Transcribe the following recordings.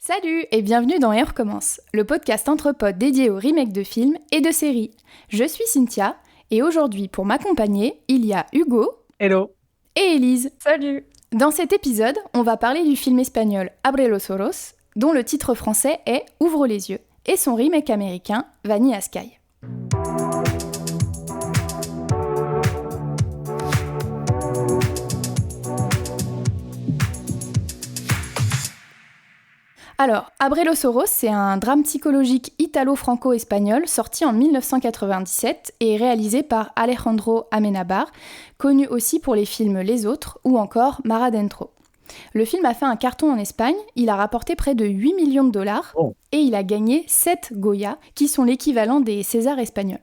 Salut et bienvenue dans Et on recommence, le podcast entre potes dédié aux remakes de films et de séries. Je suis Cynthia et aujourd'hui pour m'accompagner, il y a Hugo Hello. et Élise. Salut! Dans cet épisode, on va parler du film espagnol Abre los ojos, dont le titre français est Ouvre les yeux, et son remake américain Vanilla Sky. Alors, Abre los ojos, c'est un drame psychologique italo-franco-espagnol sorti en 1997 et réalisé par Alejandro Amenábar, connu aussi pour les films Les Autres ou encore Mar Adentro. Le film a fait un carton en Espagne, il a rapporté près de 8 millions de dollars et il a gagné 7 Goya, qui sont l'équivalent des Césars espagnols.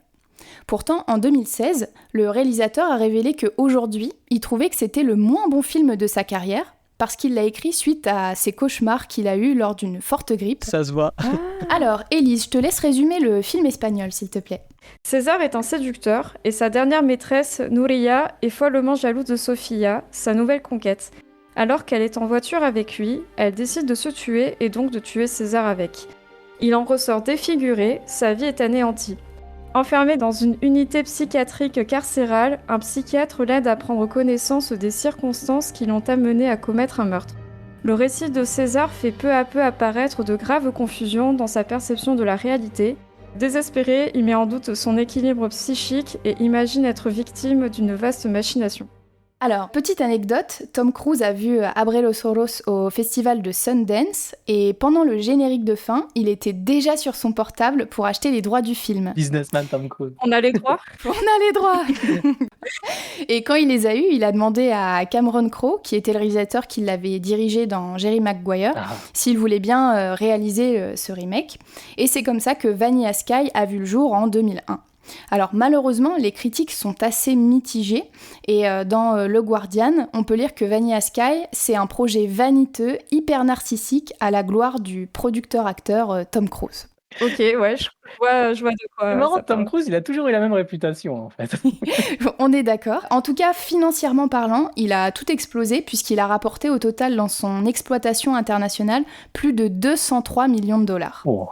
Pourtant, en 2016, le réalisateur a révélé qu'aujourd'hui, il trouvait que c'était le moins bon film de sa carrière, parce qu'il l'a écrit suite à ses cauchemars qu'il a eus lors d'une forte grippe. Ça se voit. Alors, Élise, je te laisse résumer le film espagnol, s'il te plaît. César est un séducteur et sa dernière maîtresse, Nuria, est follement jalouse de Sofia, sa nouvelle conquête. Alors qu'elle est en voiture avec lui, elle décide de se tuer et donc de tuer César avec. Il en ressort défiguré, sa vie est anéantie. Enfermé dans une unité psychiatrique carcérale, un psychiatre l'aide à prendre connaissance des circonstances qui l'ont amené à commettre un meurtre. Le récit de César fait peu à peu apparaître de graves confusions dans sa perception de la réalité. Désespéré, il met en doute son équilibre psychique et imagine être victime d'une vaste machination. Alors, petite anecdote, Tom Cruise a vu Abre los ojos au festival de Sundance et pendant le générique de fin, il était déjà sur son portable pour acheter les droits du film. Businessman Tom Cruise. On a les droits? On a les droits. Et quand il les a eus, il a demandé à Cameron Crowe, qui était le réalisateur qui l'avait dirigé dans Jerry Maguire, s'il voulait bien réaliser ce remake. Et c'est comme ça que Vanilla Sky a vu le jour en 2001. Alors malheureusement, les critiques sont assez mitigées et dans Le Guardian, on peut lire que Vanilla Sky, c'est un projet vaniteux, hyper narcissique à la gloire du producteur-acteur Tom Cruise. Ok, ouais, je vois de quoi. C'est marrant, ça Tom parle. Cruise, il a toujours eu la même réputation, en fait. On est d'accord. En tout cas, financièrement parlant, il a tout explosé puisqu'il a rapporté au total dans son exploitation internationale plus de 203 millions de dollars. Oh.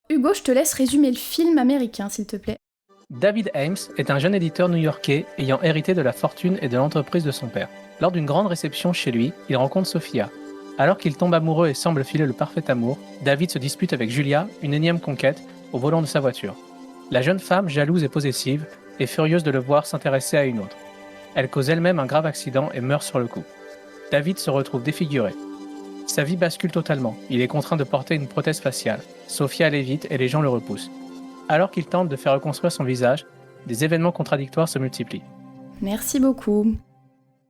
Hugo, je te laisse résumer le film américain, s'il te plaît. David Ames est un jeune éditeur new-yorkais ayant hérité de la fortune et de l'entreprise de son père. Lors d'une grande réception chez lui, il rencontre Sophia. Alors qu'il tombe amoureux et semble filer le parfait amour, David se dispute avec Julia, une énième conquête, au volant de sa voiture. La jeune femme, jalouse et possessive, est furieuse de le voir s'intéresser à une autre. Elle cause elle-même un grave accident et meurt sur le coup. David se retrouve défiguré. Sa vie bascule totalement, il est contraint de porter une prothèse faciale. Sophia l'évite et les gens le repoussent. Alors qu'il tente de faire reconstruire son visage, des événements contradictoires se multiplient. Merci beaucoup.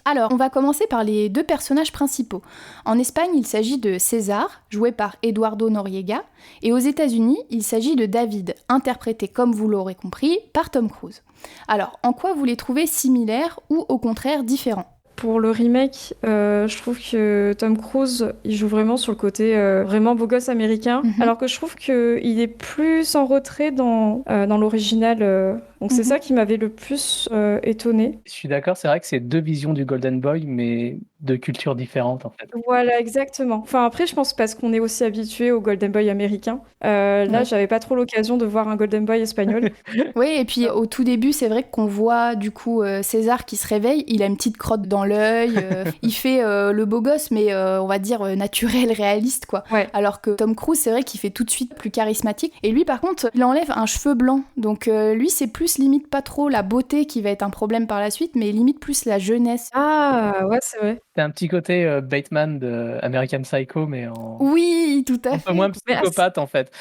Alors, on va commencer par les deux personnages principaux. En Espagne, il s'agit de César, joué par Eduardo Noriega, et aux États-Unis, il s'agit de David, interprété, comme vous l'aurez compris, par Tom Cruise. Alors, en quoi vous les trouvez similaires ou au contraire différents ? Pour le remake, je trouve que Tom Cruise, il joue vraiment sur le côté vraiment beau gosse américain, alors que je trouve qu'il est plus en retrait dans l'original. Donc c'est ça qui m'avait le plus étonnée. Je suis d'accord, c'est vrai que c'est deux visions du Golden Boy, mais de cultures différentes, en fait. Voilà, exactement. Enfin après, je pense parce qu'on est aussi habitué au Golden Boy américain. Là, j'avais pas trop l'occasion de voir un Golden Boy espagnol. Oui, et puis au tout début, c'est vrai qu'on voit du coup César qui se réveille, il a une petite crotte dans l'œil, il fait le beau gosse, mais on va dire naturel, réaliste, quoi. Ouais. Alors que Tom Cruise, c'est vrai qu'il fait tout de suite plus charismatique. Et lui, par contre, il enlève un cheveu blanc. Donc lui, c'est plus limite pas trop la beauté qui va être un problème par la suite, mais limite plus la jeunesse. Ah, ouais, c'est vrai. C'est un petit côté Bateman de American Psycho, mais en Oui, tout à un peu fait. moins psychopathe, en fait.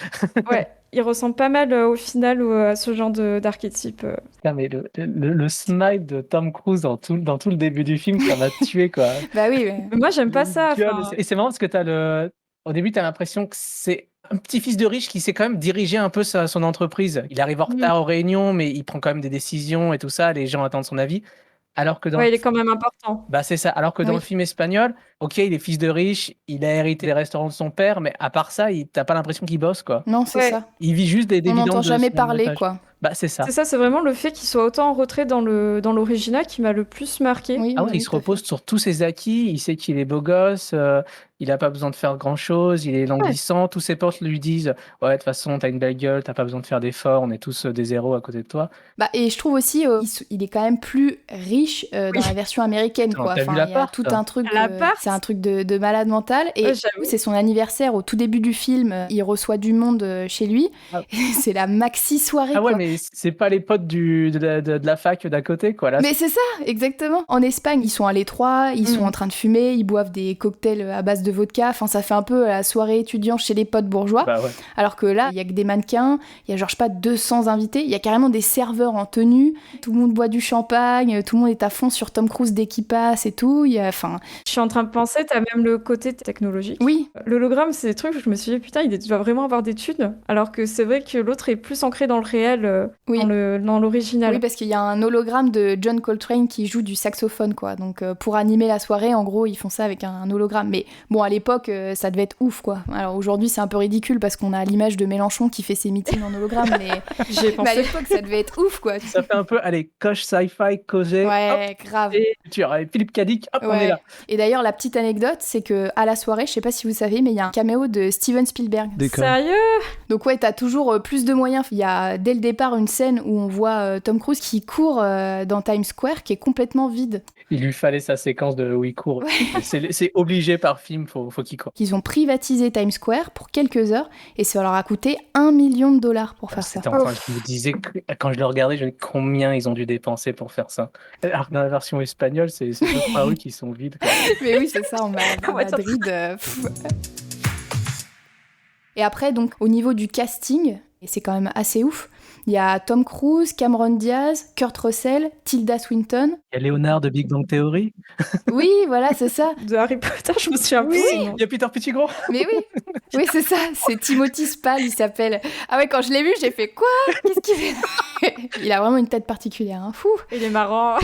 Ouais, il ressemble pas mal au final à ce genre d'archétype. Putain, mais le smile de Tom Cruise dans tout le début du film, ça m'a tué, quoi. Bah oui, ouais. Mais moi, j'aime pas ça. Gueule. Enfin, Et c'est marrant parce que au début, t'as l'impression que c'est un petit fils de riche qui sait quand même diriger un peu son entreprise. Il arrive en retard aux réunions, mais il prend quand même des décisions et tout ça. Les gens attendent son avis. Alors que dans ouais, il est quand même important. Bah c'est ça. Alors que dans Oui. le film espagnol, ok, il est fils de riche, il a hérité les restaurants de son père, mais à part ça, t'as pas l'impression qu'il bosse, quoi. Non, c'est Ouais. ça. Il vit juste des On n'entend dividendes de jamais son parler, héritage. quoi. Bah, c'est ça. C'est ça, c'est vraiment le fait qu'il soit autant en retrait dans l'original qui m'a le plus marqué. Oui, Ah ouais, oui, il se tout à fait. repose sur tous ses acquis, il sait qu'il est beau gosse, il a pas besoin de faire grand-chose, il est languissant, tous ses potes lui disent « Ouais, de toute façon, t'as une belle gueule, t'as pas besoin de faire d'efforts, on est tous des héros à côté de toi. Bah, et je trouve aussi, il est quand même plus riche dans la version américaine, Putain, quoi. t'as vu Enfin, il y a l'appart, tout ça un truc, L'appart c'est un truc de malade mental. Et Ouais, j'avoue. c'est son anniversaire au tout début du film. Il reçoit du monde chez lui. Ah. C'est la maxi soirée, Ah ouais, quoi. mais c'est pas les potes de la fac d'à côté, quoi. Là, Mais c'est ça, exactement. En Espagne, ils sont à l'étroit, ils sont en train de fumer, ils boivent des cocktails à base de vodka. Enfin, ça fait un peu la soirée étudiante chez les potes bourgeois. bah ouais. Alors que là, il y a que des mannequins, il y a genre, je sais pas, 200 invités, il y a carrément des serveurs en tenue, tout le monde boit du champagne, tout le monde est à fond sur Tom Cruise dès qu'il passe et tout. Enfin, Je suis en train de penser, t'as même le côté technologique. oui, L'hologramme, c'est des trucs où je me suis dit, putain, il doit vraiment avoir des thunes. Alors que c'est vrai que l'autre est plus ancré dans le réel, oui. dans l'original. Oui, parce qu'il y a un hologramme de John Coltrane qui joue du saxophone, quoi. Donc, pour animer la soirée, en gros, ils font ça avec un hologramme. Mais bon, à l'époque, ça devait être ouf, quoi. Alors aujourd'hui, c'est un peu ridicule parce qu'on a l'image de Mélenchon qui fait ses meetings en hologramme, mais, J'y ai mais à pensé. l'époque, ça devait être ouf, quoi. Ça fait un peu, allez, coche sci-fi, causé, Ouais, grave. hop, et tu allez, Philippe Cadic, hop, on est Ouais. là. Et d'ailleurs, la petite anecdote, c'est que à la soirée, je sais pas si vous savez, mais il y a un caméo de Steven Spielberg. Sérieux? Donc ouais, t'as toujours plus de moyens. Il y a dès le départ une scène où on voit Tom Cruise qui court dans Times Square, qui est complètement vide. Il lui fallait sa séquence de où il court. C'est obligé par film, faut qu'il court. Ils ont privatisé Times Square pour quelques heures et ça leur a coûté $1 million pour faire ça. C'était enfin, je me disais, quand je le regardais, je me disais combien ils ont dû dépenser pour faire ça. Alors que dans la version espagnole, c'est 2-3 rues qui sont vides, quoi. Mais oui, c'est ça, en Madrid. Et après, donc, au niveau du casting, et c'est quand même assez ouf, il y a Tom Cruise, Cameron Diaz, Kurt Russell, Tilda Swinton. Il y a Léonard de Big Bang Theory. Oui, voilà, c'est ça. De Harry Potter, je me souviens plus. Il y a Peter Pettigrew. Mais oui, oui, c'est ça, c'est Timothy Spall, il s'appelle. Ah ouais, quand je l'ai vu, j'ai fait quoi? Qu'est-ce qu'il fait? Il a vraiment une tête particulière, hein. Fou. Il est marrant.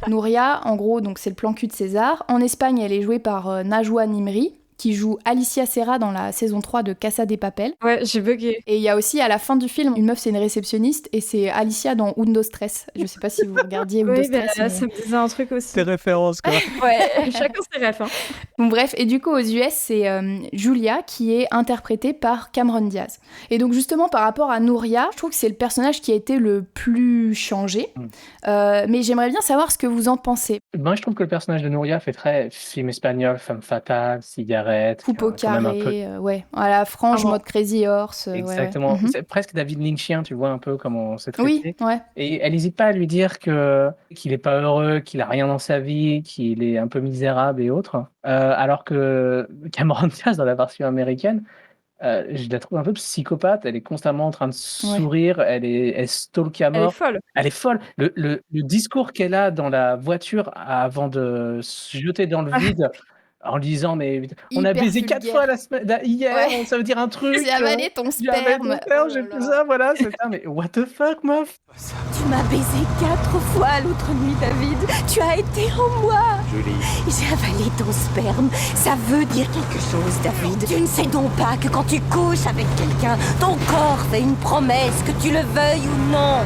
Nouria, en gros, donc c'est le plan cul de César. En Espagne, elle est jouée par Najwa Nimri, qui joue Alicia Serra dans la saison 3 de Casa de Papel. Ouais, j'ai bugué. Et il y a aussi, à la fin du film, une meuf, c'est une réceptionniste, et c'est Alicia dans Undo Stress. Je sais pas si vous regardiez Undo Oui, Stress. bah, ça me disait un truc aussi. Tes références, quoi. Ouais, chacun ses rêves. Hein. Bon, bref, et du coup, aux US, c'est Julia qui est interprétée par Cameron Diaz. Et donc, justement, par rapport à Nouria, je trouve que c'est le personnage qui a été le plus changé. Mais j'aimerais bien savoir ce que vous en pensez. Moi, je trouve que le personnage de Nouria fait très film espagnol, femme fatale, cigarette. Coupe au quand même un peu- carré, ouais, à la frange, mode Crazy Horse. Ouais, ouais. Exactement. Mhm. C'est presque David Lynchien, tu vois un peu comment c'est traité. Oui, ouais. Et elle n'hésite pas à lui dire qu'il est pas heureux, qu'il a rien dans sa vie, qu'il est un peu misérable et autres. Alors que Cameron Diaz, dans la version américaine, je la trouve un peu psychopathe. Elle est constamment en train de sourire, elle stalk à Elle est mort. folle. Elle est folle. Le discours qu'elle a dans la voiture avant de se jeter dans le vide en lui disant mais on a Hyper baisé 4 vulgaire. fois hier, Ouais. ça veut dire un truc. J'ai avalé ton J'ai avalé sperme. ton sperme, Oh j'ai là fait là. ça, voilà, c'est ça. Mais what the fuck, meuf? Tu m'as baisé 4 fois l'autre nuit, David. Tu as été en moi. Julie. J'ai avalé ton sperme. Ça veut dire quelque chose, David. Tu ne sais donc pas que quand tu couches avec quelqu'un, ton corps fait une promesse, que tu le veuilles ou non.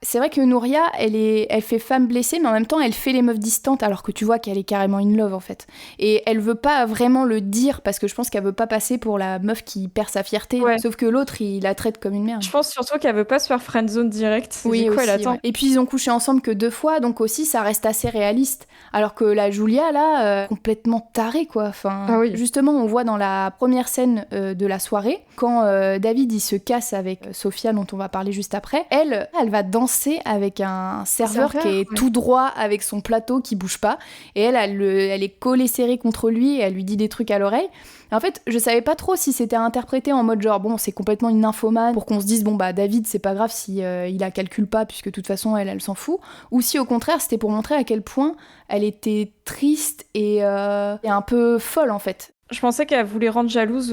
C'est vrai que Nouria, elle fait femme blessée, mais en même temps, elle fait les meufs distantes, alors que tu vois qu'elle est carrément in love, en fait. Et elle veut pas vraiment le dire, parce que je pense qu'elle veut pas passer pour la meuf qui perd sa fierté. Ouais. Sauf que l'autre, il la traite comme une merde. Je pense surtout qu'elle veut pas se faire friendzone direct. Oui, du coup, aussi, elle attend. ouais. Et puis ils ont couché ensemble que 2 fois, donc aussi ça reste assez réaliste. Alors que la Julia, là, complètement tarée, quoi. Enfin, Ah oui. Justement, on voit dans la première scène de la soirée, quand David il se casse avec Sofia, dont on va parler juste après, elle va danser avec un serveur qui est ouais. tout droit avec son plateau qui bouge pas. Et elle est collée serrée contre lui et elle lui dit des trucs à l'oreille. Et en fait, je savais pas trop si c'était interprété en mode genre, bon, c'est complètement une nymphomane pour qu'on se dise, bon, bah, David, c'est pas grave si il la calcule pas, puisque de toute façon, elle s'en fout. Ou si au contraire, c'était pour montrer à quel point elle était triste et un peu folle, en fait. Je pensais qu'elle voulait rendre jalouse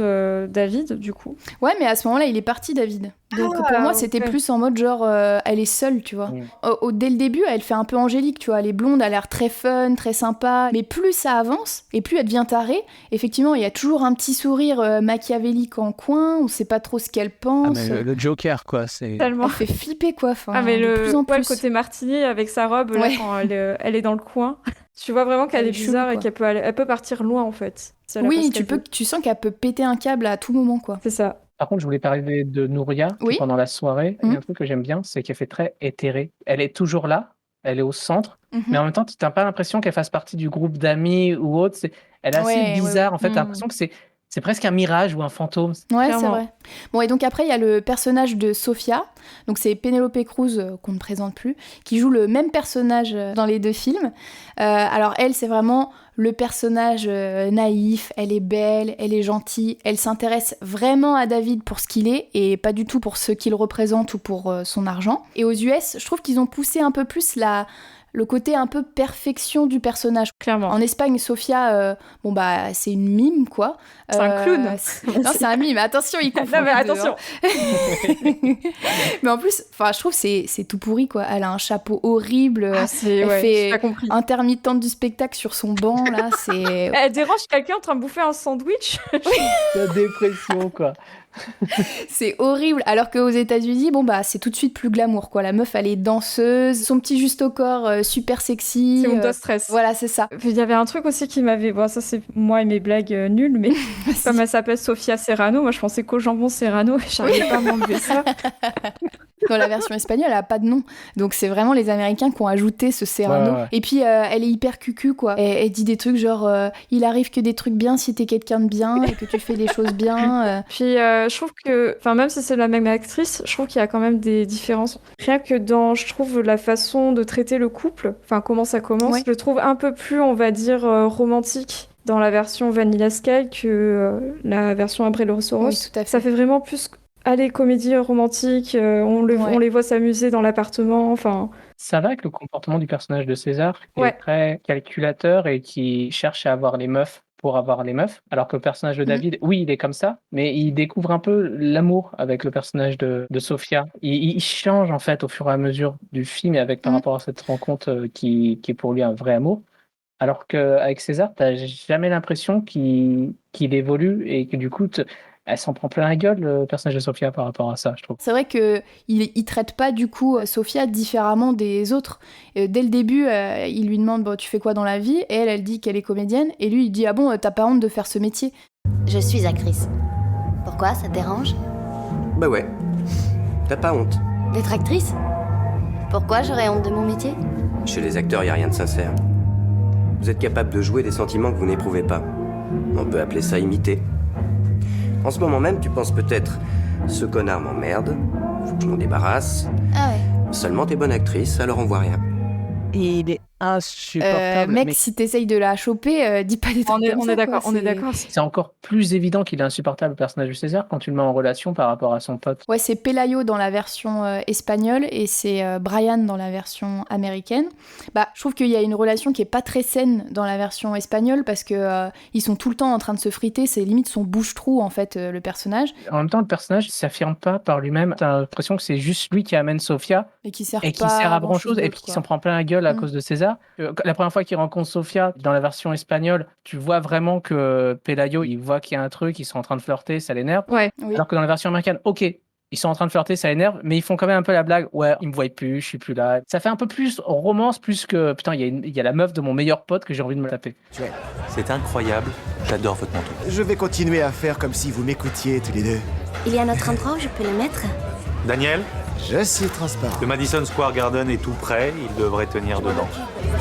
David, du coup. Ouais, mais à ce moment-là, il est parti, David. Donc pour moi, c'était plus en mode genre, elle est seule, tu vois. Dès le début, elle fait un peu angélique, tu vois. Elle est blonde, elle a l'air très fun, très sympa. Mais plus ça avance, et plus elle devient tarée. Effectivement, il y a toujours un petit sourire machiavélique en coin. On sait pas trop ce qu'elle pense. Ah, mais le Joker, quoi. C'est... Tellement. Elle fait flipper, quoi. Enfin, Ah, mais de plus en plus. le côté martini avec sa robe, là, quand elle est dans le coin. Tu vois vraiment qu'elle est bizarre chelou, et elle peut partir loin, en fait. Si elle a pas Oui, ce qu'elle veut. tu sens qu'elle peut péter un câble à tout moment, quoi. C'est ça. Par contre, je voulais parler de Nouria, qui, Oui. pendant la soirée, il y a un truc que j'aime bien, c'est qu'elle fait très éthérée. Elle est toujours là, elle est au centre, mais en même temps, tu n'as pas l'impression qu'elle fasse partie du groupe d'amis ou autre. Elle est assez bizarre, en fait, tu as l'impression que c'est presque un mirage ou un fantôme. Ouais, Clairement. c'est vrai. Bon, et donc après, il y a le personnage de Sofia, donc c'est Penelope Cruz, qu'on ne présente plus, qui joue le même personnage dans les deux films. Alors elle, c'est vraiment le personnage naïf, elle est belle, elle est gentille, elle s'intéresse vraiment à David pour ce qu'il est, et pas du tout pour ce qu'il représente ou pour son argent. Et aux US, je trouve qu'ils ont poussé un peu plus le côté un peu perfection du personnage. Clairement. En Espagne, Sofia, bon bah c'est une mime quoi. C'est un clown. Non, c'est un mime. Attention, il confond. Non, mais les deux, attention. hein. Mais en plus, enfin, je trouve c'est tout pourri quoi. Elle a un chapeau horrible. Ah, Elle fait j'ai pas compris. intermittente du spectacle sur son banc là. C'est Elle dérange quelqu'un en train de bouffer un sandwich. La dépression, quoi. c'est horrible. Alors qu'aux États-Unis, bon bah c'est tout de suite plus glamour quoi. La meuf, elle est danseuse, son petit juste au corps, super sexy. C'est Undo Stress. Voilà, c'est ça. Il y avait un truc aussi qui m'avait... Bon, ça c'est moi et mes blagues nulles, mais comme elle s'appelle Sofia Serrano, moi je pensais qu'au jambon Serrano, et j'arrivais pas à m'enlever ça. Dans la version espagnole, elle a pas de nom. Donc c'est vraiment les Américains qui ont ajouté ce Serrano. Ouais. Et puis elle est hyper cucu quoi. Elle dit des trucs genre il arrive que des trucs bien si t'es quelqu'un de bien et que tu fais des choses bien. Puis je trouve que, enfin même si c'est la même actrice, je trouve qu'il y a quand même des différences. Rien que dans, je trouve, la façon de traiter le couple, enfin comment ça commence, Ouais. je le trouve un peu plus, on va dire, romantique dans la version Vanilla Sky que la version Abril-Soros. Oui, tout à fait. Ça fait vraiment plus, allez, comédie romantique, on les voit s'amuser dans l'appartement, enfin... Ça va avec le comportement du personnage de César, qui Ouais. est très calculateur et qui cherche à avoir les meufs pour avoir les meufs, alors que le personnage de David, oui, il est comme ça, mais il découvre un peu l'amour avec le personnage de Sofia. Il change en fait au fur et à mesure du film et avec par rapport à cette rencontre qui est pour lui un vrai amour. Alors qu'avec César, t'as jamais l'impression qu'il évolue et que du coup, elle s'en prend plein la gueule, le personnage de Sofia, par rapport à ça, je trouve. C'est vrai qu'il traite pas du coup Sofia différemment des autres. Dès le début, il lui demande bon, tu fais quoi dans la vie et elle dit qu'elle est comédienne. Et lui, il dit ah bon, t'as pas honte de faire ce métier? Je suis actrice. Pourquoi, ça te dérange? Bah ouais. T'as pas honte. D'être actrice? Pourquoi j'aurais honte de mon métier? Chez les acteurs, y a rien de sincère. Vous êtes capable de jouer des sentiments que vous n'éprouvez pas. On peut appeler ça imiter. En ce moment même, tu penses peut-être « Ce connard m'emmerde, faut que je m'en débarrasse. Ah ouais. » Seulement t'es bonne actrice, alors on voit rien. Il est insupportable. Mec, mais- si t'essayes de la choper, dis pas des trucs comme On ça, est d'accord, quoi. on est d'accord. C'est encore plus évident qu'il est insupportable, le personnage de César, quand tu le mets en relation par rapport à son pote. Ouais, c'est Pelayo dans la version espagnole et c'est Brian dans la version américaine. Bah, je trouve qu'il y a une relation qui est pas très saine dans la version espagnole parce que ils sont tout le temps en train de se friter, c'est limite son bouche-trou en fait le personnage En même temps, le personnage ne s'affirme pas par lui-même. T'as l'impression que c'est juste lui qui amène Sofia et qui sert et qui pas sert à grand grand-chose chose et d'autre, puis qui quoi. s'en prend plein la gueule à Mm. cause de César. La première fois qu'il rencontre Sofia dans la version espagnole, tu vois vraiment que Pelayo, il voit qu'il y a un truc, ils sont en train de flirter, ça l'énerve. Ouais. Oui. Alors que dans la version américaine, ok, ils sont en train de flirter, ça l'énerve, mais ils font quand même un peu la blague. Ouais, ils me voient plus, je suis plus là. Ça fait un peu plus romance, plus que putain, il y a la meuf de mon meilleur pote que j'ai envie de me taper. C'est incroyable, j'adore votre manteau. Je vais continuer à faire comme si vous m'écoutiez tous les deux. Il y a notre endroit où je peux le mettre? Daniel, Je suis transparent. le Madison Square Garden est tout prêt, il devrait tenir dedans.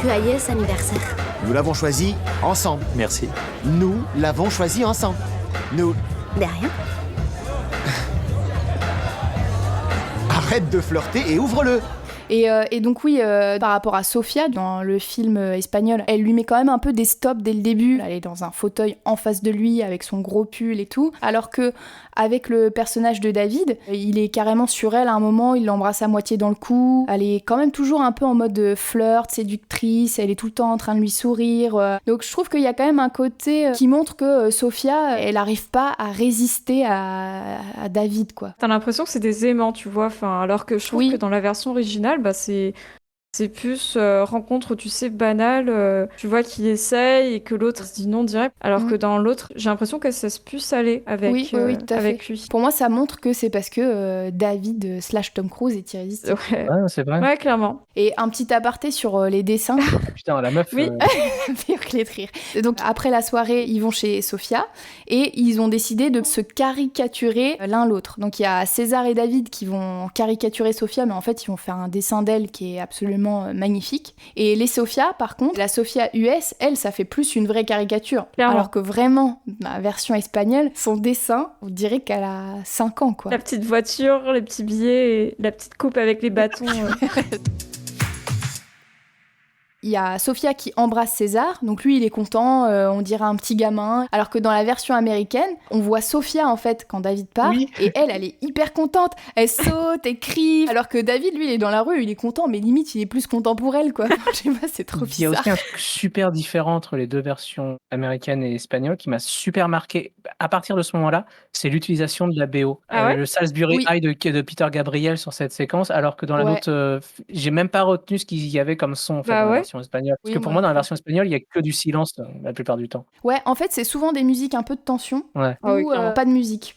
Joyeux anniversaire. Nous l'avons choisi ensemble. Merci. Nous l'avons choisi ensemble. Nous... De rien. Arrête de flirter et ouvre-le. Et donc oui, par rapport à Sofia, dans le film espagnol, elle lui met quand même un peu des stops dès le début. Elle est dans un fauteuil en face de lui avec son gros pull et tout. Alors que avec le personnage de David, il est carrément sur elle à un moment, il l'embrasse à moitié dans le cou. Elle est quand même toujours un peu en mode flirt, séductrice, elle est tout le temps en train de lui sourire. Donc je trouve qu'il y a quand même un côté qui montre que Sofia, elle n'arrive pas à résister à David, quoi. T'as l'impression que c'est des aimants, tu vois, enfin, alors que je trouve que dans la version originale, bah, c'est plus rencontre, tu sais, banale. Tu vois qu'il essaye et que l'autre se dit non direct. Alors que dans l'autre, j'ai l'impression qu'elle cesse plus aller avec, oui, tout à avec fait. lui. Pour moi, ça montre que c'est parce que David / Tom Cruise est irrésistible. Ouais. Ouais, c'est vrai. Ouais, clairement. Et un petit aparté sur les dessins. Putain, la meuf. Oui. Pire que les de rire. Et donc après la soirée, ils vont chez Sofia et ils ont décidé de se caricaturer l'un l'autre. Donc il y a César et David qui vont caricaturer Sofia, mais en fait ils vont faire un dessin d'elle qui est absolument magnifique. Et les Sofia, par contre, la Sofia US, elle, ça fait plus une vraie caricature. Clairement. Alors que vraiment, la version espagnole, son dessin, on dirait qu'elle a 5 ans, quoi. La petite voiture, les petits billets, et la petite coupe avec les bâtons. Il y a Sofia qui embrasse César, donc lui il est content, on dirait un petit gamin. Alors que dans la version américaine, on voit Sofia en fait quand David part, et elle est hyper contente, elle saute, elle crie. Alors que David lui il est dans la rue, il est content, mais limite il est plus content pour elle quoi. Je sais pas, c'est trop Il y a bizarre. aussi un truc super différent entre les deux versions américaines et espagnoles qui m'a super marqué. À partir de ce moment-là, c'est l'utilisation de la BO. Ah ouais Le Salisbury High de Peter Gabriel sur cette séquence, alors que dans la nôtre, j'ai même pas retenu ce qu'il y avait comme son en fait, dans la version espagnole. Parce que pour moi, dans la version espagnole, il y a que du silence la plupart du temps. Ouais, en fait c'est souvent des musiques un peu de tension, ou pas de musique.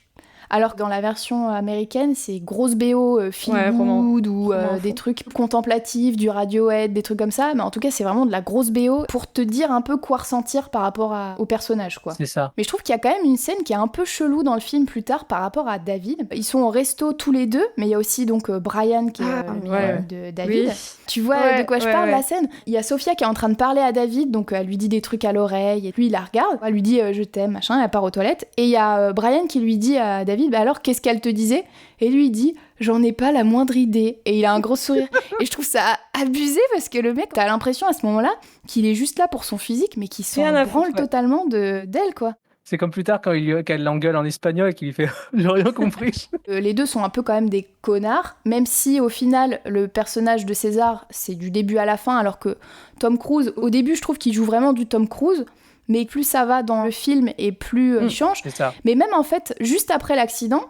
Alors que dans la version américaine, c'est grosse BO, feel good ou des trucs contemplatifs, du Radiohead, des trucs comme ça. Mais en tout cas, c'est vraiment de la grosse BO pour te dire un peu quoi ressentir par rapport au personnage, quoi. C'est ça. Mais je trouve qu'il y a quand même une scène qui est un peu chelou dans le film plus tard par rapport à David. Ils sont au resto tous les deux, mais il y a aussi donc Brian qui est le meilleur ami de David. Oui. Tu vois de quoi je parle, la scène? Il y a Sofia qui est en train de parler à David, donc elle lui dit des trucs à l'oreille, et lui il la regarde, elle lui dit je t'aime, machin, elle part aux toilettes. Et il y a Brian qui lui dit à David, bah alors qu'est-ce qu'elle te disait? Et lui il dit j'en ai pas la moindre idée. Et il a un gros sourire. Et je trouve ça abusé parce que le mec, t'as l'impression à ce moment-là qu'il est juste là pour son physique, mais qu'il s'en branle totalement d'elle, quoi. C'est comme plus tard quand qu'elle l'engueule en espagnol et qu'il lui fait j'ai rien compris. Les deux sont un peu quand même des connards, même si au final le personnage de César c'est du début à la fin, alors que Tom Cruise, au début je trouve qu'il joue vraiment du Tom Cruise, mais plus ça va dans le film et plus il change. C'est ça. Mais même en fait, juste après l'accident,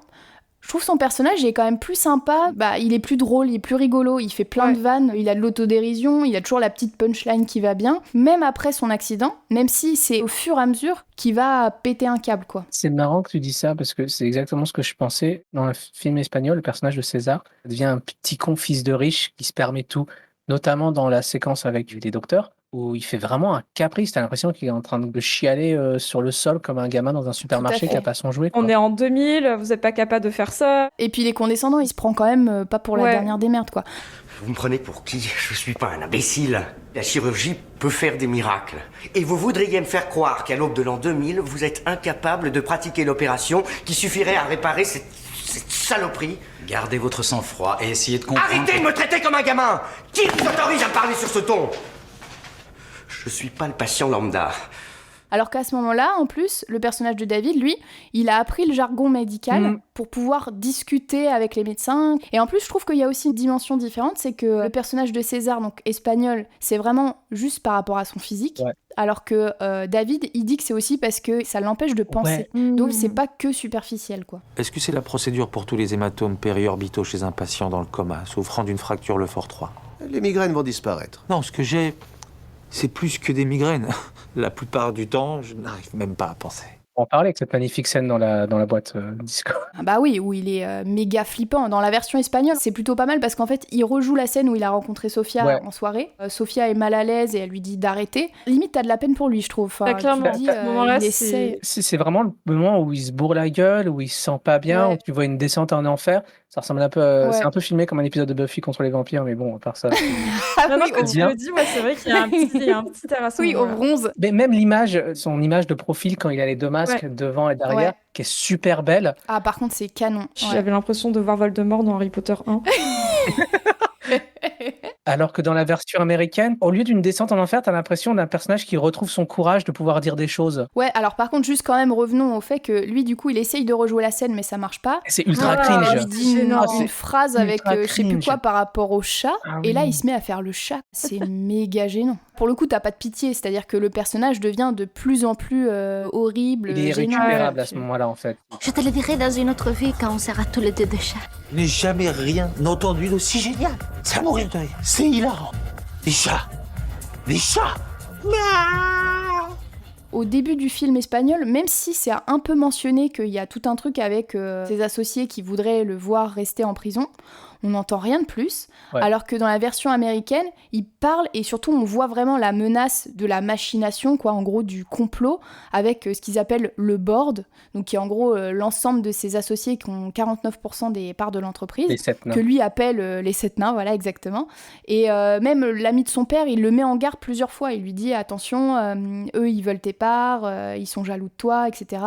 je trouve son personnage est quand même plus sympa, il est plus drôle, il est plus rigolo, il fait plein de vannes, il a de l'autodérision, il a toujours la petite punchline qui va bien, même après son accident, même si c'est au fur et à mesure qu'il va péter un câble, quoi. C'est marrant que tu dis ça parce que c'est exactement ce que je pensais. Dans le film espagnol, le personnage de César devient un petit con fils de riche qui se permet tout, notamment dans la séquence avec les docteurs, où il fait vraiment un caprice. T'as l'impression qu'il est en train de chialer sur le sol comme un gamin dans un supermarché qui a pas son jouet, quoi. On est en 2000, vous êtes pas capable de faire ça. Et puis il est condescendant, il se prend quand même pas pour la dernière des merdes, quoi. Vous me prenez pour qui? Je suis pas un imbécile. La chirurgie peut faire des miracles. Et vous voudriez me faire croire qu'à l'aube de l'an 2000, vous êtes incapable de pratiquer l'opération qui suffirait à réparer cette saloperie? Gardez votre sang-froid et essayez de comprendre... Arrêtez de me traiter comme un gamin! Qui vous autorise à me parler sur ce ton? Je suis pas le patient lambda. Alors qu'à ce moment-là, en plus, le personnage de David, lui, il a appris le jargon médical pour pouvoir discuter avec les médecins. Et en plus, je trouve qu'il y a aussi une dimension différente, c'est que le personnage de César, donc espagnol, c'est vraiment juste par rapport à son physique. Ouais. Alors que David, il dit que c'est aussi parce que ça l'empêche de penser. Ouais. Donc c'est pas que superficiel, quoi. Est-ce que c'est la procédure pour tous les hématomes périorbitaux chez un patient dans le coma, souffrant d'une fracture Lefort 3? Les migraines vont disparaître. Non, ce que j'ai, c'est plus que des migraines. La plupart du temps, je n'arrive même pas à penser. On parlait avec cette magnifique scène dans la boîte disco. Ah bah oui, où il est méga flippant. Dans la version espagnole, c'est plutôt pas mal parce qu'en fait, il rejoue la scène où il a rencontré Sofia en soirée. Sofia est mal à l'aise et elle lui dit d'arrêter. Limite, t'as de la peine pour lui, je trouve. Enfin, clairement, dis, à ce moment-là, c'est vraiment le moment où il se bourre la gueule, où il se sent pas bien, où tu vois une descente en enfer. Ça ressemble un peu... C'est un peu filmé comme un épisode de Buffy contre les vampires, mais bon, à part ça... non, quand tu le dis, c'est vrai qu'il y a un petit air à ce au bronze. Mais même l'image, son image de profil quand il a les deux masques devant et derrière, qui est super belle. Ah, par contre, c'est canon. J'avais l'impression de voir Voldemort dans Harry Potter 1. Alors que dans la version américaine, au lieu d'une descente en enfer, t'as l'impression d'un personnage qui retrouve son courage de pouvoir dire des choses. Ouais, alors par contre, juste quand même, revenons au fait que lui, du coup, il essaye de rejouer la scène, mais ça marche pas. C'est ultra Il cringe. lui dit une phrase avec ultra je sais plus cringe. quoi par rapport au chat, Ah et là, oui. il se met à faire le chat. C'est méga gênant. Pour le coup, t'as pas de pitié, c'est-à-dire que le personnage devient de plus en plus horrible, Il est gênant. irrécupérable à ce moment-là, en fait. Je te le dirai dans une autre vie quand on sera tous les deux des chats. Je n'ai jamais rien entendu d'aussi génial. C'est à mourir de rire. C'est hilarant. Des chats. Des chats. Au début du film espagnol, même si c'est un peu mentionné qu'il y a tout un truc avec ses associés qui voudraient le voir rester en prison, on n'entend rien de plus. Ouais. Alors que dans la version américaine, il parle et surtout on voit vraiment la menace de la machination, quoi, en gros du complot, avec ce qu'ils appellent le board, donc qui est en gros l'ensemble de ses associés qui ont 49% des parts de l'entreprise, Les 7 nains. que lui appelle les 7 nains, voilà exactement. Et même l'ami de son père, il le met en garde plusieurs fois. Il lui dit attention, eux ils veulent tes parts, ils sont jaloux de toi, etc.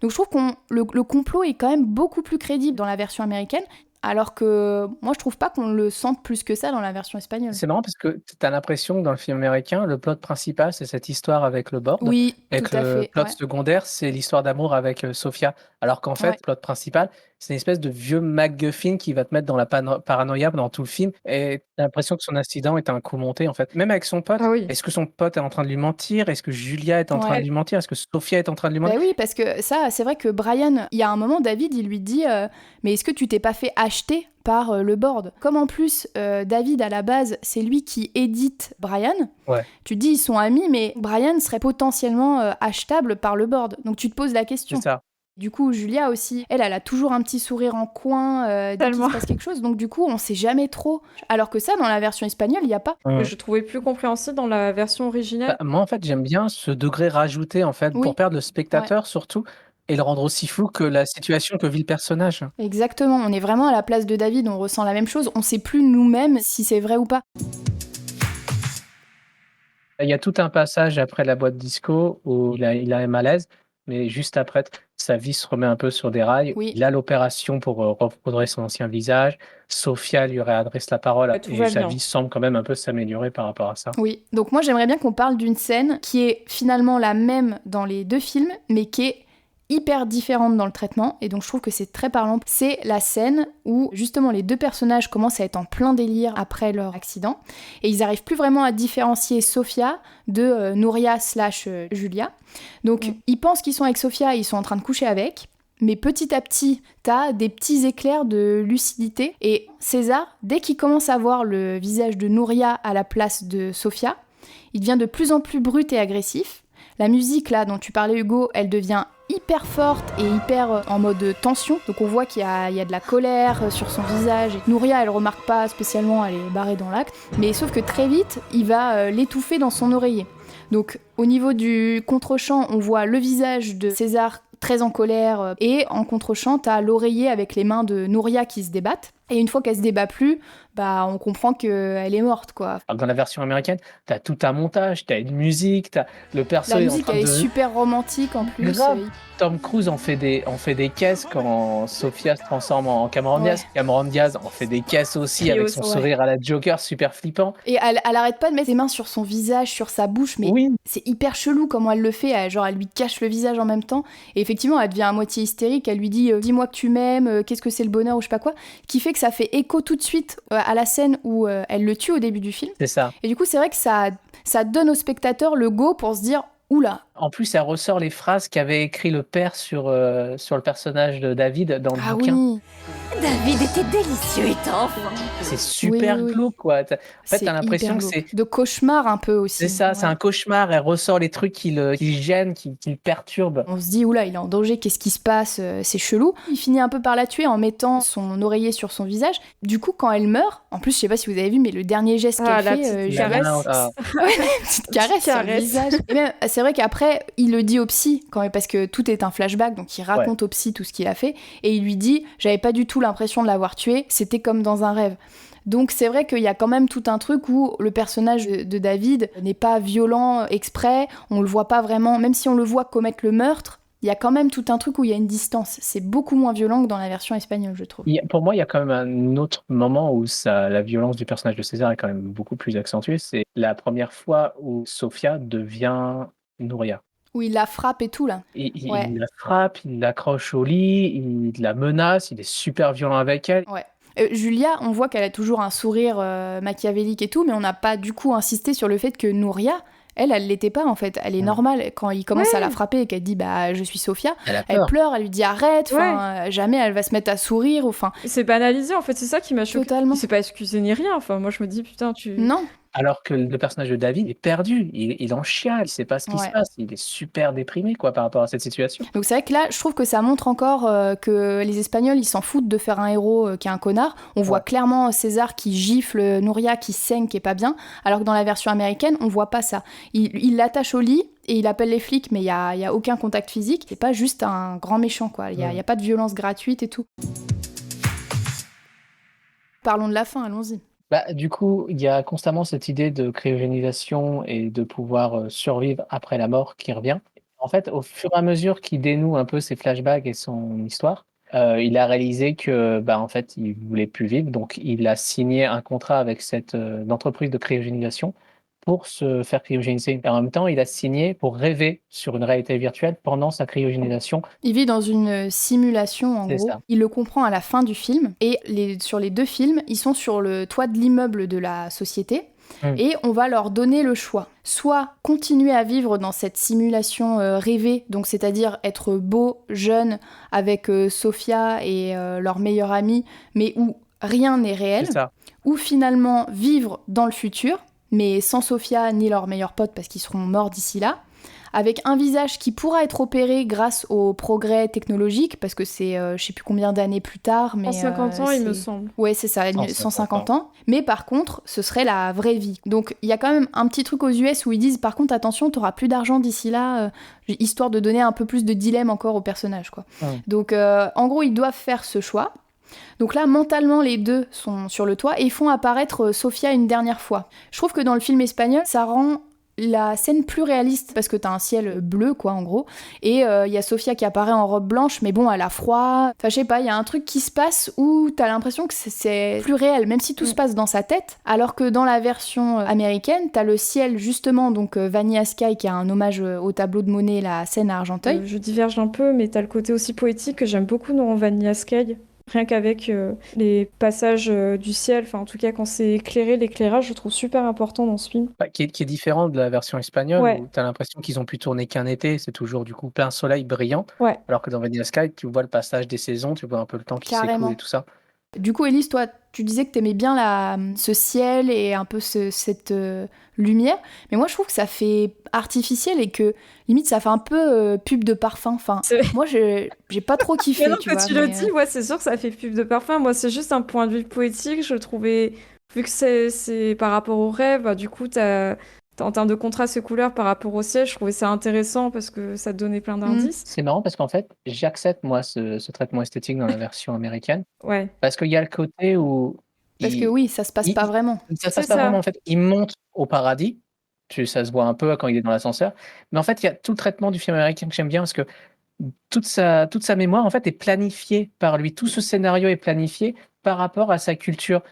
Donc je trouve que le complot est quand même beaucoup plus crédible dans la version américaine. Alors que moi je trouve pas qu'on le sente plus que ça dans la version espagnole. C'est marrant parce que t'as l'impression que dans le film américain, le plot principal, c'est cette histoire avec le board. Oui, Et tout que à le fait. plot Ouais. secondaire, c'est l'histoire d'amour avec Sofia. Alors qu'en fait, Ouais. le plot principal, c'est une espèce de vieux MacGuffin qui va te mettre dans la paranoïa pendant tout le film. Et t'as l'impression que son incident est un coup monté, en fait. Même avec son pote, Ah oui. est-ce que son pote est en train de lui mentir? Est-ce que Julia est en train Ouais. de lui mentir? Est-ce que Sofia est en train de lui mentir? Bah oui, parce que ça, c'est vrai que Brian, il y a un moment, David, il lui dit mais est-ce que tu t'es pas fait acheter par le board? Comme en plus, David, à la base, c'est lui qui édite Brian, Ouais. tu te dis ils sont amis, mais Brian serait potentiellement achetable par le board. Donc tu te poses la question. C'est ça. Du coup, Julia aussi, elle a toujours un petit sourire en coin dès qu'il Tellement. se passe quelque chose. Donc du coup, on sait jamais trop. Alors que ça, dans la version espagnole, il n'y a pas. Ouais. Je trouvais plus compréhensible dans la version originale. Bah, moi, en fait, j'aime bien ce degré rajouté, en fait, Oui. pour perdre le spectateur, surtout, et le rendre aussi flou que la situation que vit le personnage. Exactement, on est vraiment à la place de David, on ressent la même chose, on sait plus nous-mêmes si c'est vrai ou pas. Il y a tout un passage après la boîte disco où il a un malaise, mais juste après, sa vie se remet un peu sur des rails. Oui. Il a l'opération pour reproduire son ancien visage. Sophia lui réadresse la parole Ouais, tout et va sa bien. vie semble quand même un peu s'améliorer par rapport à ça. Oui, donc moi j'aimerais bien qu'on parle d'une scène qui est finalement la même dans les deux films, mais qui est hyper différente dans le traitement, et donc je trouve que c'est très parlant. C'est la scène où justement les deux personnages commencent à être en plein délire après leur accident, et ils arrivent plus vraiment à différencier Sophia de Nouria / Julia. Donc ils pensent qu'ils sont avec Sophia, ils sont en train de coucher avec, mais petit à petit, t'as des petits éclairs de lucidité, et César, dès qu'il commence à voir le visage de Nouria à la place de Sophia, il devient de plus en plus brut et agressif. La musique là dont tu parlais Hugo, elle devient hyper forte et hyper en mode tension. Donc on voit qu'il y a de la colère sur son visage. Et Nouria, elle remarque pas spécialement, elle est barrée dans l'acte. Mais sauf que très vite, il va l'étouffer dans son oreiller. Donc au niveau du contre-champ, on voit le visage de César très en colère, et en contre-champ, t'as l'oreiller avec les mains de Nouria qui se débattent. Et une fois qu'elle se débat plus, bah on comprend qu'elle est morte, quoi. Alors, dans la version américaine, t'as tout un montage, t'as une musique, t'as le perso La est en musique, train elle de... est super romantique en plus. Grave. Tom Cruise en fait des caisses quand Sophia se transforme en Cameron Diaz. Ouais. Cameron Diaz en fait des caisses aussi Et avec aussi, son ouais. sourire à la Joker super flippant. Et elle arrête pas de mettre ses mains sur son visage, sur sa bouche, mais Oui, c'est hyper chelou comment elle le fait. Elle lui cache le visage en même temps. Et effectivement, elle devient à moitié hystérique. Elle lui dit dis-moi que tu m'aimes, qu'est-ce que c'est le bonheur ou je sais pas quoi. Qui fait que ça fait écho tout de suite à la scène où elle le tue au début du film. c'est ça. Et du coup, c'est vrai que ça donne au spectateur le go pour se dire oula. En plus, elle ressort les phrases qu'avait écrit le père sur le personnage de David dans le Ah bouquin. oui, David était délicieux étant enfant. C'est super oui. glauque, quoi. En fait, c'est t'as l'impression hyper que c'est... glauque. De cauchemar un peu aussi. C'est ça, c'est Ouais. un cauchemar. Elle ressort les trucs qui le gênent, qui le perturbent. On se dit, oula, il est en danger, qu'est-ce qui se passe, c'est chelou. Il finit un peu par la tuer en mettant son oreiller sur son visage. Du coup, quand elle meurt, en plus, je sais pas si vous avez vu, mais le dernier geste Ah, qu'elle la fait, petite La caresse. main, ah, petite caresse sur le caresse. visage. Et même, c'est vrai qu'après, il le dit au psy, quand même, parce que tout est un flashback, donc il raconte au psy tout ce qu'il a fait, et il lui dit, j'avais pas du tout l'impression de l'avoir tué, c'était comme dans un rêve. Donc c'est vrai qu'il y a quand même tout un truc où le personnage de David n'est pas violent exprès, on le voit pas vraiment, même si on le voit commettre le meurtre, Il y a quand même tout un truc où il y a une distance. C'est beaucoup moins violent que dans la version espagnole, je trouve. Pour moi, il y a quand même un autre moment où la violence du personnage de César est quand même beaucoup plus accentuée. C'est la première fois où Sofia devient Nouria. Où il la frappe et tout, là. Il Ouais. la frappe, il l'accroche au lit, il la menace, il est super violent avec elle. Ouais. Julia, on voit qu'elle a toujours un sourire machiavélique et tout, mais on n'a pas du coup insisté sur le fait que Nouria, elle l'était pas en fait. Elle est normale. Quand il commence à la frapper et qu'elle dit bah je suis Sofia, elle pleure, elle lui dit arrête. Enfin, jamais elle va se mettre à sourire. Enfin, C'est banalisé en fait, c'est ça qui m'a choqué. Totalement. Il s'est pas excusé ni rien. Enfin, moi je me dis putain, non. Alors que le personnage de David est perdu, il en chiale, il sait pas ce qui se passe, il est super déprimé quoi par rapport à cette situation. Donc c'est vrai que là, je trouve que ça montre encore que les Espagnols, ils s'en foutent de faire un héros qui est un connard. On voit clairement César qui gifle Nouria, qui saigne, qui est pas bien, alors que dans la version américaine, on voit pas ça. Il l'attache au lit et il appelle les flics, mais il y a aucun contact physique. C'est pas juste un grand méchant quoi. Il y a pas de violence gratuite et tout. Parlons de la fin, allons-y. Du coup, il y a constamment cette idée de cryogénisation et de pouvoir survivre après la mort qui revient. En fait, au fur et à mesure qu'il dénoue un peu ses flashbacks et son histoire, il a réalisé que, en fait, il voulait plus vivre. Donc, il a signé un contrat avec cette entreprise de cryogénisation pour se faire cryogéniser. Et en même temps, il a signé pour rêver sur une réalité virtuelle pendant sa cryogénisation. Il vit dans une simulation, en gros. Ça. Il le comprend à la fin du film. Et sur les 2 films, ils sont sur le toit de l'immeuble de la société. Et on va leur donner le choix. Soit continuer à vivre dans cette simulation rêvée, donc c'est-à-dire être beau, jeune, avec Sofia et leur meilleure amie, mais où rien n'est réel. Ou finalement vivre dans le futur, mais sans Sofia ni leurs meilleurs potes parce qu'ils seront morts d'ici là, avec un visage qui pourra être opéré grâce au progrès technologique, parce que c'est je sais plus combien d'années plus tard, mais 150 ans il me semble. Ouais, c'est ça, 150 ans. Mais par contre, ce serait la vraie vie. Donc il y a quand même un petit truc aux US où ils disent par contre attention, t'auras plus d'argent d'ici là, histoire de donner un peu plus de dilemme encore au personnage quoi. Donc en gros, ils doivent faire ce choix. Donc là, mentalement, les 2 sont sur le toit et font apparaître Sofia une dernière fois. Je trouve que dans le film espagnol, ça rend la scène plus réaliste parce que t'as un ciel bleu, quoi, en gros. Et il y a Sofia qui apparaît en robe blanche, mais bon, elle a froid. Enfin, je sais pas, il y a un truc qui se passe où t'as l'impression que c'est plus réel, même si tout se passe dans sa tête. Alors que dans la version américaine, t'as le ciel, justement, donc Vanilla Sky, qui a un hommage au tableau de Monet, la scène à Argenteuil. Je diverge un peu, mais t'as le côté aussi poétique que j'aime beaucoup dans Vanilla Sky. Rien qu'avec les passages du ciel, enfin en tout cas quand c'est éclairé, l'éclairage je trouve super important dans ce film. Qui est différent de la version espagnole où tu as l'impression qu'ils ont pu tourner qu'un été, c'est toujours du coup plein soleil brillant, alors que dans Vanilla Sky tu vois le passage des saisons, tu vois un peu le temps qui s'écoule et tout ça. Du coup, Élise, toi, tu disais que t'aimais bien ce ciel et un peu cette lumière, mais moi je trouve que ça fait artificiel et que limite ça fait un peu pub de parfum. Enfin, moi j'ai pas trop kiffé. Mais non, tu que vois, tu le dis, c'est sûr que ça fait pub de parfum. Moi, c'est juste un point de vue poétique. Je trouvais, vu que c'est par rapport au rêve, du coup, en termes de contraste et couleurs par rapport au ciel, je trouvais ça intéressant parce que ça te donnait plein d'indices. C'est marrant parce qu'en fait, j'accepte moi ce traitement esthétique dans la version américaine. Ouais. Parce qu'il y a le côté où parce que oui, ça se passe pas vraiment. Ça se passe pas vraiment en fait. Il monte au paradis, ça se voit un peu quand il est dans l'ascenseur. Mais en fait, il y a tout le traitement du film américain que j'aime bien parce que toute sa mémoire en fait est planifiée par lui. Tout ce scénario est planifié par rapport à sa culture.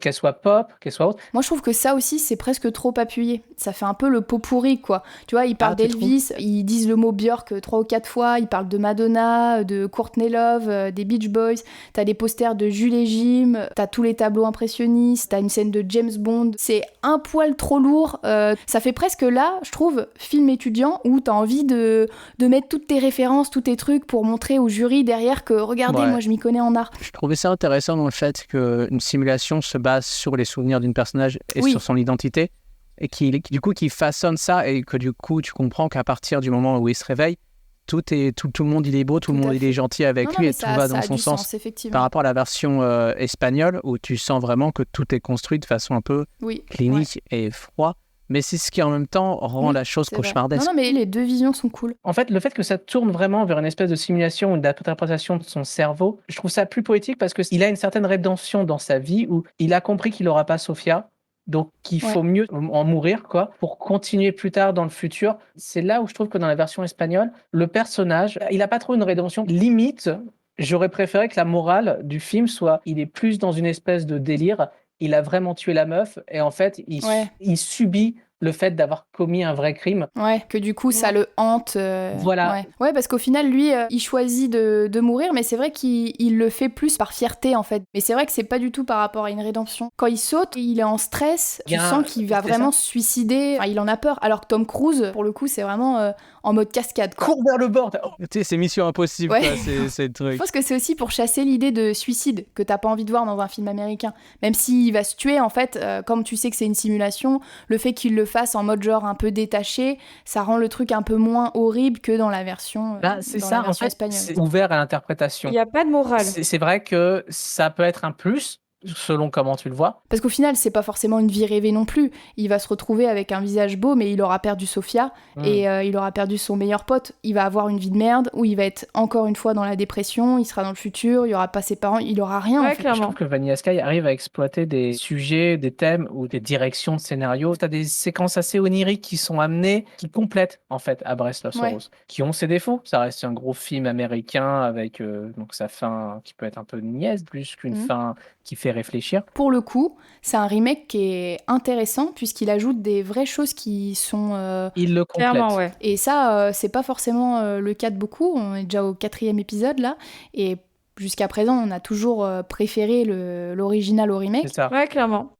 Qu'elle soit pop, qu'elle soit autre. Moi, je trouve que ça aussi, c'est presque trop appuyé. Ça fait un peu le pot pourri, quoi. Tu vois, ils parlent d'Elvis, ils disent le mot Björk 3 ou 4 fois, ils parlent de Madonna, de Courtney Love, des Beach Boys, t'as des posters de Jules et Jim, t'as tous les tableaux impressionnistes, t'as une scène de James Bond. C'est un poil trop lourd. Ça fait presque là, je trouve, film étudiant, où t'as envie de mettre toutes tes références, tous tes trucs pour montrer au jury derrière que, regardez, moi je m'y connais en art. Je trouvais ça intéressant dans le fait qu'une simulation se base sur les souvenirs d'une personnage et sur son identité et qui façonne ça et que du coup tu comprends qu'à partir du moment où il se réveille tout le monde il est beau, tout le monde il est gentil avec lui et tout va dans son sens par rapport à la version espagnole où tu sens vraiment que tout est construit de façon un peu clinique et froid. Mais c'est ce qui en même temps rend la chose cauchemardesque. Non, mais les 2 visions sont cool. En fait, le fait que ça tourne vraiment vers une espèce de simulation ou d'interprétation de son cerveau, je trouve ça plus poétique parce qu'il a une certaine rédemption dans sa vie où il a compris qu'il n'aura pas Sofia Donc, il faut mieux en mourir, quoi, pour continuer plus tard dans le futur. C'est là où je trouve que dans la version espagnole, le personnage, il n'a pas trop une rédemption. Limite, j'aurais préféré que la morale du film soit, il est plus dans une espèce de délire. Il a vraiment tué la meuf et en fait, il subit le fait d'avoir commis un vrai crime. Ouais, que du coup, ça le hante. Voilà. Ouais, parce qu'au final, lui, il choisit de mourir, mais c'est vrai qu'il le fait plus par fierté, en fait. Mais c'est vrai que c'est pas du tout par rapport à une rédemption. Quand il saute, il est en stress, tu sens qu'il va vraiment se suicider. Enfin, il en a peur. Alors que Tom Cruise, pour le coup, c'est vraiment en mode cascade, quoi. Cours vers le bord. Tu sais, c'est mission impossible, quoi, c'est le truc. Je pense que c'est aussi pour chasser l'idée de suicide que t'as pas envie de voir dans un film américain. Même s'il va se tuer, en fait, comme tu sais que c'est une simulation, le fait qu'il le fasse en mode genre un peu détaché, ça rend le truc un peu moins horrible que dans la version c'est ça, en fait, espagnole. c'est ouvert à l'interprétation. Il n'y a pas de morale. C'est vrai que ça peut être un plus, selon comment tu le vois. Parce qu'au final, c'est pas forcément une vie rêvée non plus. Il va se retrouver avec un visage beau, mais il aura perdu Sofia et il aura perdu son meilleur pote. Il va avoir une vie de merde où il va être encore une fois dans la dépression, il sera dans le futur, il y aura pas ses parents, il aura rien. Ouais, en fait. clairement. Je trouve que Vanilla Sky arrive à exploiter des sujets, des thèmes ou des directions de scénario. T'as des séquences assez oniriques qui sont amenées, qui complètent en fait Abresse los Oros, qui ont ses défauts. Ça reste un gros film américain avec donc sa fin qui peut être un peu niaise plus qu'une fin qui fait réfléchir. Pour le coup, c'est un remake qui est intéressant puisqu'il ajoute des vraies choses qui sont... Il le complète. Clairement, ouais. Et ça, c'est pas forcément le cas de beaucoup. On est déjà au 4e épisode là. Et jusqu'à présent, on a toujours préféré l'original au remake. C'est ça. Ouais, clairement.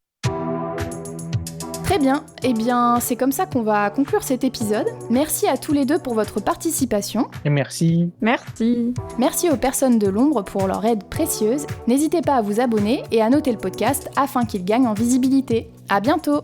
Très bien, eh bien c'est comme ça qu'on va conclure cet épisode. Merci à tous les deux pour votre participation. Et merci. Merci. Merci aux personnes de l'ombre pour leur aide précieuse. N'hésitez pas à vous abonner et à noter le podcast afin qu'il gagne en visibilité. À bientôt.